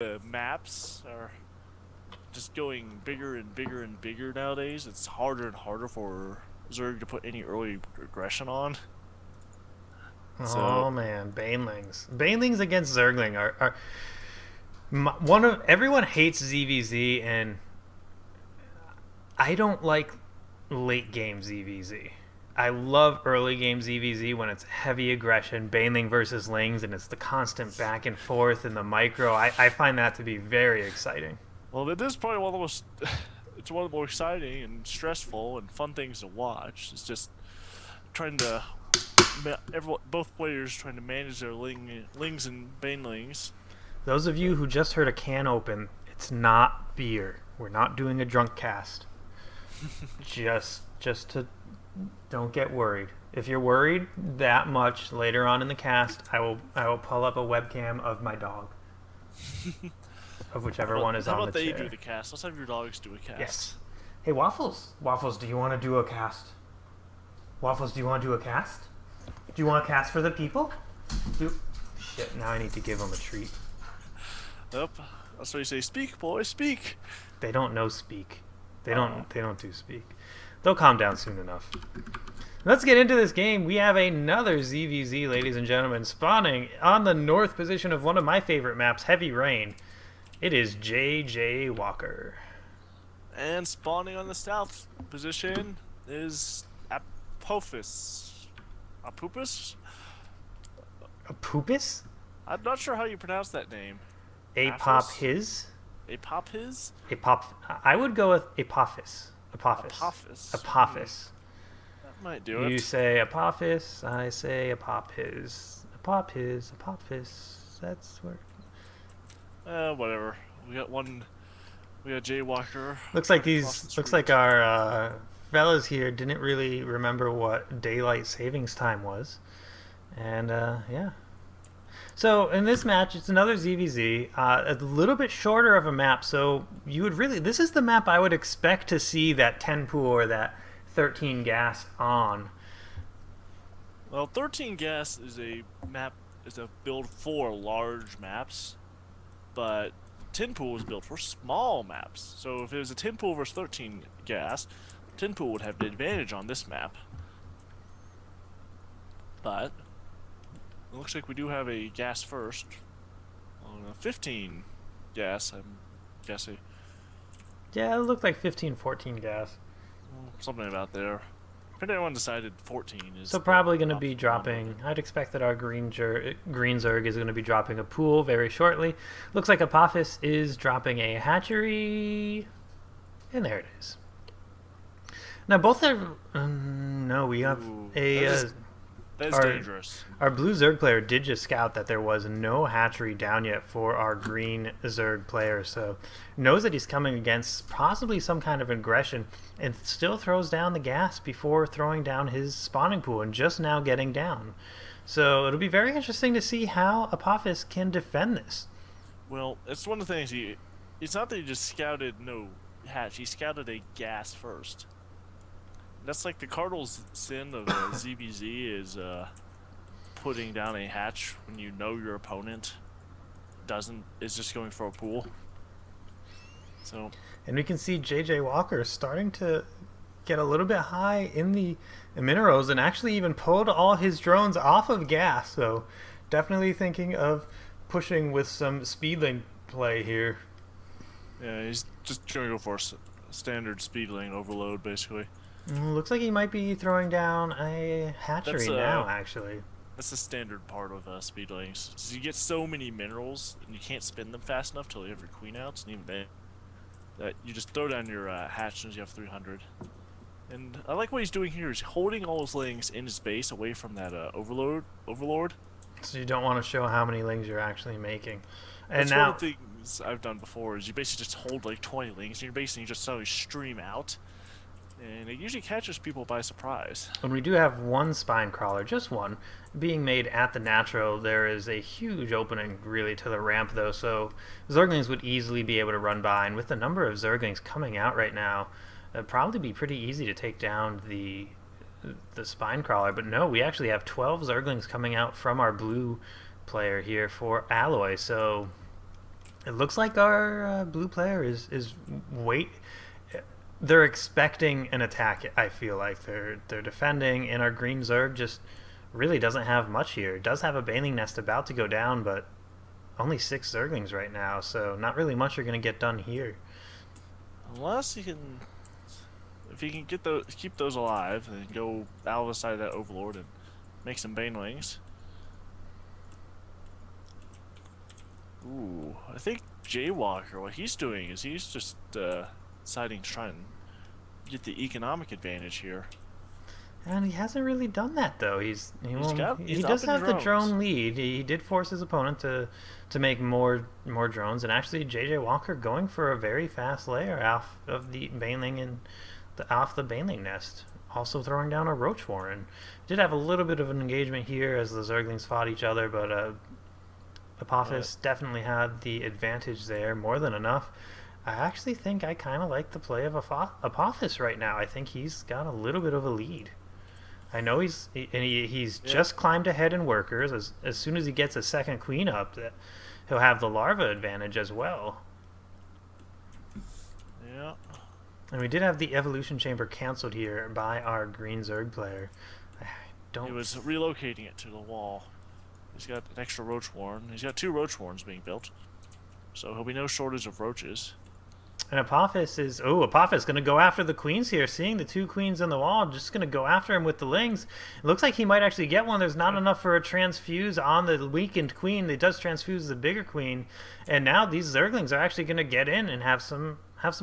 The maps are just going bigger and bigger and bigger nowadays. It's harder and harder for Zerg to put any early aggression on. So, Oh man, Banelings. Banelings against Zergling are one of everyone hates ZVZ, and I don't like late game ZVZ. I love early game ZVZ when it's heavy aggression, Baneling versus Lings, and it's the constant back and forth in the micro. I find that to be very exciting. well, it is probably one of the most. It's one of the more exciting and stressful and fun things to watch. It's just trying to both players trying to manage their lings and banelings. Those of you who just heard a can open, it's not beer. We're not doing a drunk cast. Just to don't get worried. If you're worried that much later on in the cast, I will pull up a webcam of my dog, of whichever one is how on about the they chair. do the cast? Let's have your dogs do a cast. Yes. Hey, Waffles. Waffles, do you want to do a cast? Waffles, do you want to do a cast? Do you want a cast for the people? Shit, now I need to give them a treat. Yep. That's why you say, "Speak, boy, speak." They don't know speak. They don't do speak. They'll calm down soon enough. Let's get into this game. We have another ZVZ, ladies and gentlemen, spawning on the north position of one of my favorite maps, Heavy Rain. It is J.J.Walker. And spawning on the south position is Apophis. Apophis? Apophis? I'm not sure how you pronounce that name. Apophis? Apophis? I would go with Apophis. Apophis. Apophis. That might do it. You say Apophis, I say Apophis. Apophis. That's where. Whatever. We got one. We got Jaywalker. Looks like our fellas here didn't really remember what daylight savings time was, and yeah. So in this match, it's another ZVZ, a little bit shorter of a map. So you would really, this is the map I would expect to see that 10 pool or that 13 gas on. Well, 13 gas is a build for large maps, but 10 pool is built for small maps. So if it was a 10 pool versus 13 gas, 10 pool would have the advantage on this map. But it looks like we do have a gas first on a 15 gas, I'm guessing. Yeah, it looked like 15, 14 gas. Something about there. If anyone decided 14 is... So probably going to be dropping, I'd expect that our green Zerg is going to be dropping a pool very shortly. Looks like Apophis is dropping a hatchery. And there it is. Now both are... no, we have a... That's dangerous. Our blue Zerg player did just scout that there was no hatchery down yet for our green Zerg player, so knows that he's coming against possibly some kind of aggression, and still throws down the gas before throwing down his spawning pool and just now getting down. So it'll be very interesting to see how Apophis can defend this. Well, it's one of the things it's not that he just scouted no hatch, he scouted a gas first. That's like the cardinal's sin of ZBZ is putting down a hatch when you know your opponent is just going for a pool. So, and we can see J.J.Walker starting to get a little bit high in the minerals and actually even pulled all his drones off of gas. So definitely thinking of pushing with some speedling play here. Yeah, he's just going to go for a standard speed lane overload, basically. Looks like he might be throwing down a hatchery now, actually. That's the standard part of speed lanes. So you get so many minerals, and you can't spin them fast enough till you have your queen outs, and even then, that you just throw down your hatch as soon as you have 300. And I like what he's doing here is holding all his lings in his base away from that overlord. So you don't want to show how many lings you're actually making. And that's now, one of the things I've done before is you basically just hold like 20 lings in your base and you just suddenly stream out. And it usually catches people by surprise. When we do have one spine crawler, just one, being made at the natural, there is a huge opening really to the ramp though, so Zerglings would easily be able to run by, and with the number of Zerglings coming out right now, it'd probably be pretty easy to take down the spine crawler. But no, we actually have 12 Zerglings coming out from our blue player here for Alloy, so It looks like our blue player is wait. They're expecting an attack. I feel like they're defending, and our green Zerg just really doesn't have much here. It does have a Baneling Nest about to go down, but only 6 Zerglings right now, so not really much are going to get done here. Unless he can, if he can get those, keep those alive, and go out of the side of that Overlord and make some Banelings. Ooh, I think Jaywalker, what he's doing is he's just deciding to try and get the economic advantage here. And he hasn't really done that though. He does have the drones. drone lead. He did force his opponent to make more drones, and actually J.J.Walker going for a very fast layer off of the Baneling and off the Baneling Nest. Also throwing down a Roach Warren. Did have a little bit of an engagement here as the Zerglings fought each other, but Apophis definitely had the advantage there, more than enough. I actually think I kind of like the play of Apophis right now. I think he's got a little bit of a lead. I know he's just climbed ahead in workers. As soon as he gets a second queen up, he'll have the larva advantage as well. Yeah. And we did have the evolution chamber canceled here by our green Zerg player. He was relocating it to the wall. He's got an extra Roach Warren. He's got 2 Roach Warrens being built, so he'll be no shortage of roaches. And Apophis is... Oh, Apophis going to go after the queens here. Seeing the 2 queens on the wall, just going to go after him with the lings. It looks like he might actually get one. There's not enough for a transfuse on the weakened queen. It does transfuse the bigger queen. And now these Zerglings are actually going to get in and have some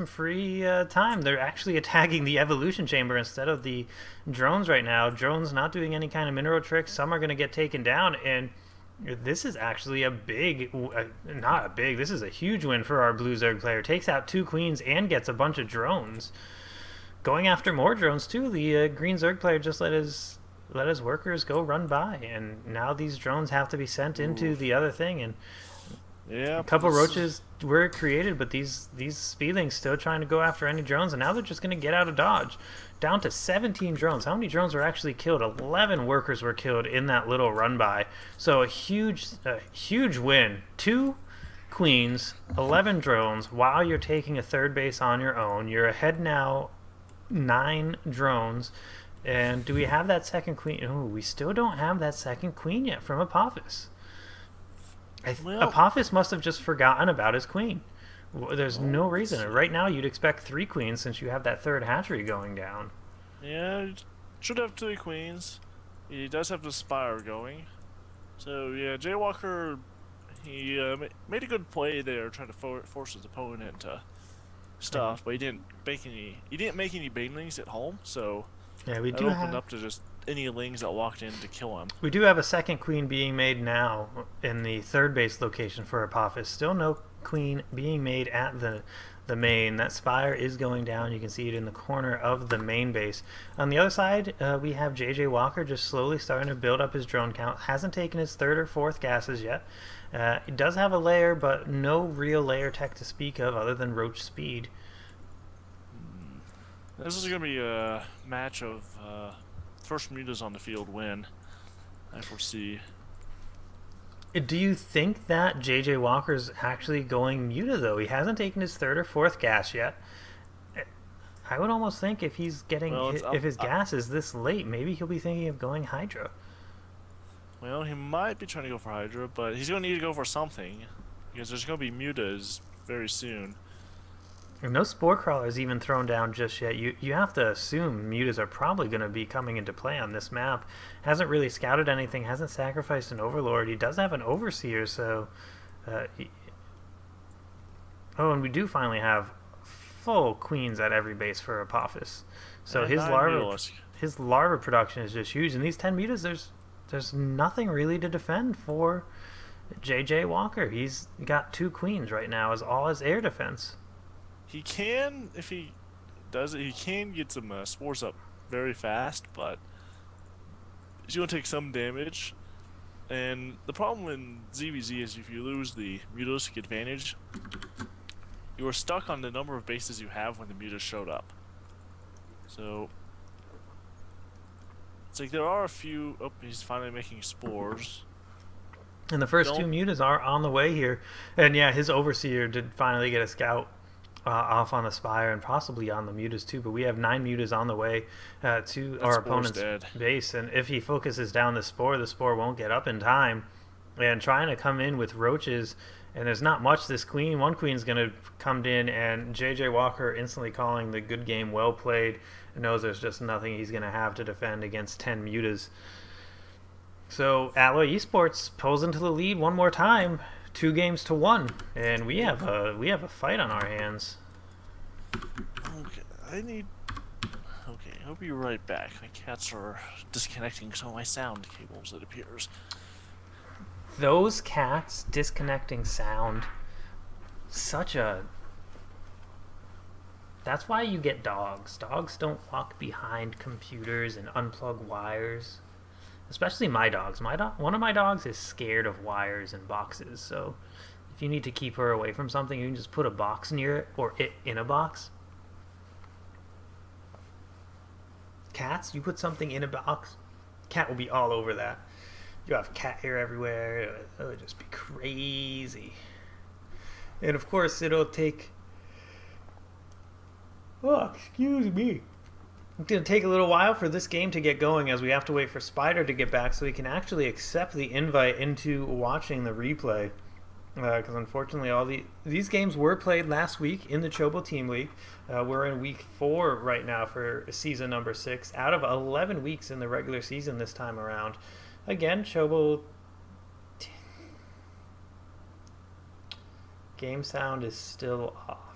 free time. They're actually attacking the evolution chamber instead of the drones right now. Drones not doing any kind of mineral tricks. Some are going to get taken down, and this is actually a big, not a big, this is a huge win for our blue Zerg player. Takes out 2 queens and gets a bunch of drones. Going after more drones too. The green Zerg player just let his workers go run by, and now these drones have to be sent into the other thing. And yeah, a couple roaches were created, but these speedlings still trying to go after any drones, and now they're just going to get out of dodge. Down to 17 drones. How many drones were actually killed? 11 workers were killed in that little run by. So a huge win. 2 queens, 11 drones, while you're taking a third base on your own. You're ahead now, 9 drones. And do we have that second queen? Oh, we still don't have that second queen yet from Apophis. Apophis must have just forgotten about his queen. There's no reason. Right now, you'd expect 3 queens since you have that third hatchery going down. Yeah, should have 3 queens. He does have the Spire going. So yeah, Jaywalker, he made a good play there, trying to force his opponent into stuff, but he didn't make any banelings at home. So yeah, we that do opened up to just any lings that walked in to kill him. We do have a second queen being made now in the third base location for Apophis. Still no queen being made at the main. That spire is going down. You can see it in the corner of the main base. On the other side, we have J.J.Walker just slowly starting to build up his drone count. Hasn't taken his 3rd or 4th gases yet. It does have a layer, but no real layer tech to speak of other than roach speed. This is going to be a match of first mutas on the field win, I foresee. Do you think that J.J. Walker's actually going muta, though? He hasn't taken his 3rd or 4th gas yet. I would almost think if he's getting if his gas is this late, maybe he'll be thinking of going Hydra. Well, he might be trying to go for Hydra, but he's going to need to go for something, because there's going to be mutas very soon. And no spore crawlers even thrown down just yet. You have to assume mutas are probably going to be coming into play on this map. Hasn't really scouted anything, hasn't sacrificed an overlord. He does have an overseer, so... Oh, and we do finally have full queens at every base for Apophis. So yeah, his larva production is just huge. And these 10 mutas, there's nothing really to defend for J.J. Walker. He's got 2 queens right now as all his air defense. He can, if he does it, he can get some spores up very fast, but he's going to take some damage. And the problem in ZVZ is if you lose the mutalistic advantage, you are stuck on the number of bases you have when the mutas showed up. So it's like there are a few... Oh, he's finally making spores. And the first two Don't. mutas are on the way here. And yeah, his overseer did finally get a scout off on the Spire and possibly on the mutas too. But we have 9 mutas on the way to That our spore's opponent's dead. base. And if he focuses down the Spore won't get up in time. And trying to come in with roaches, and there's not much. This queen, one queen's going to come in, and J.J.Walker instantly calling the good game well played. Knows there's just nothing he's going to have to defend against 10 mutas. So Alloy Esports pulls into the lead one more time, 2-1, and we have a fight on our hands. Okay, I need. Okay, I'll be right back. My cats are disconnecting some of my sound cables, it appears. Those cats disconnecting sound, such a. That's why you get dogs. Dogs don't walk behind computers and unplug wires. Especially my dogs. One of my dogs is scared of wires and boxes, so if you need to keep her away from something, you can just put a box near it, or it in a box. Cats, you put something in a box, cat will be all over that. You have cat hair everywhere, it would just be crazy. And of course, it'll take... Oh, excuse me. It's going to take a little while for this game to get going, as we have to wait for Spider to get back so he can actually accept the invite into watching the replay. Because unfortunately, these games were played last week in the Chobo Team League. We're in week 4 right now for season number 6, out of 11 weeks in the regular season this time around. Again, Chobo... Game sound is still off.